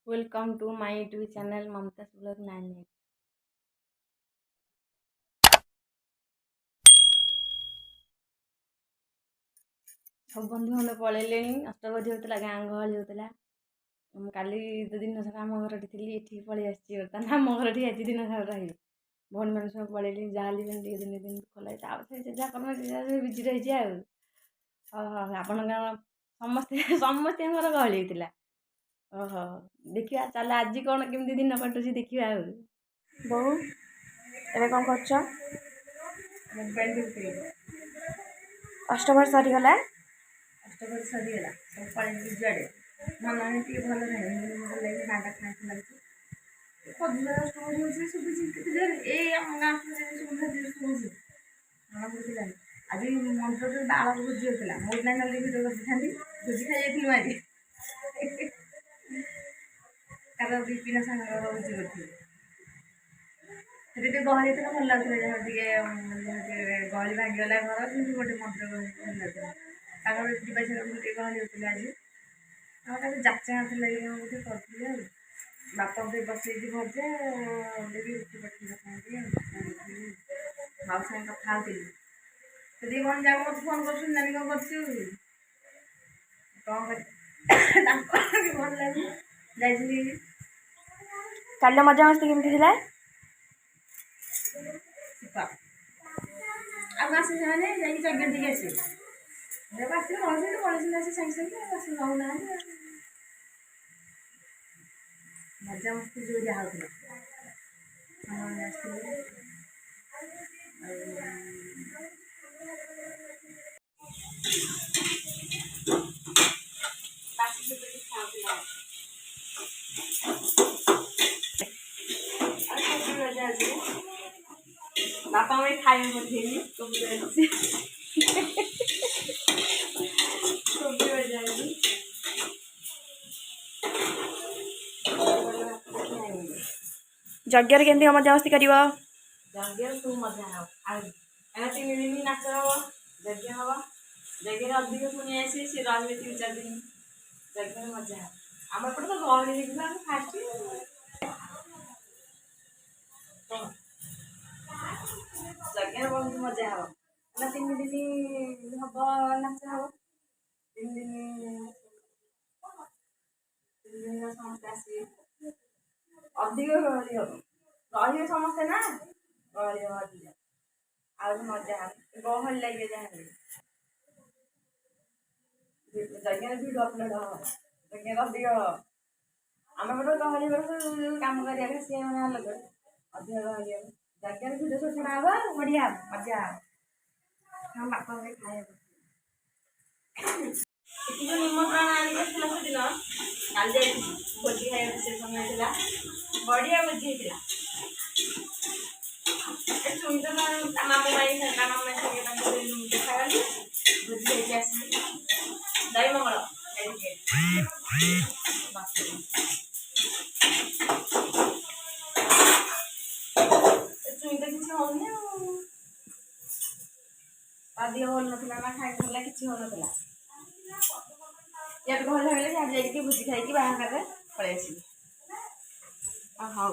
Welcome to my YouTube channel Mamata'S Vlog98. सब बंधु बांधव पलैले अष्टबधी होता गाँ गहली होता काली तो दिन सारा आम घर थी ये पलि आम घर आज दिन सारा रही भौणी मैंने सब पलैली जहाँ दिन दिन खल जहाँ कर्म बिजी रही आपण समस्ते समस्त गहली होता ओहो देखिए चल आज कौन केमती दिन कटुची देखिए बहु ए कौन कर अष्टभर सरीगला अष्टभर सरीगला सब पलि जुआड़े मन टे भल रही भल लगे गाँटा खाँच लगे शुभुची आज मंत्र बाल भोजी होता मोदी ना भिडियो कर भोजी खाई आज तार विपिन सांगर भोजी करती गहली थी भल लगुला जहाँ गहली भांगीगला घर कि गोटे मंत्र भल लगुला जीवा छाड़ा गहली होता आज जाचा हाथ लगे बोधे करी बापा भी बसई भजा देखिए उठी पठी माँ सागे कथा होती कौन जा फोन कर नानी कौन कर भल लगे काल मजा मस्ती केमती थी आसे जाने जगह दिखे आसे सागे सागे मजा मस्ती जो जहाँ होता बापा मैं खाए पठेली जज्ञर के मजा मस्ती कर जज्ञर तू मजा हम 3 दिन नाच हम यज्ञ हम यज्ञ अधिक पुणी आसी सी रही 3-4 दिन यज्ञ मजा आम एपटे तो गहली फास्ट यज्ञ बहुत मजा हम 3 दिन हम नाच हम 3 दिन समस्ते आस अधिक गहली हम रही समस्ते ना गहली हम अधिक आज मजा गहली लगे जहाँ जगह भिड अपलोड हम जगह अधिक आम पटे गहली कम कर सी लोग अधिक गहली हम जगह भिड सब छड़ा हम बढ़िया मजा हम बापा भाई खाए निमंत्रण आने से दिन काल जा भोजी खाया से समय बढ़िया भोजी होता चुई तो मामू माई मामा खाया भोजी खाई आस दही मंगल चुई तो किसी होनी दिह भल ना खाई ना कि हो ना यार घर लगे भोजी खाई बाहर पलि आस हाँ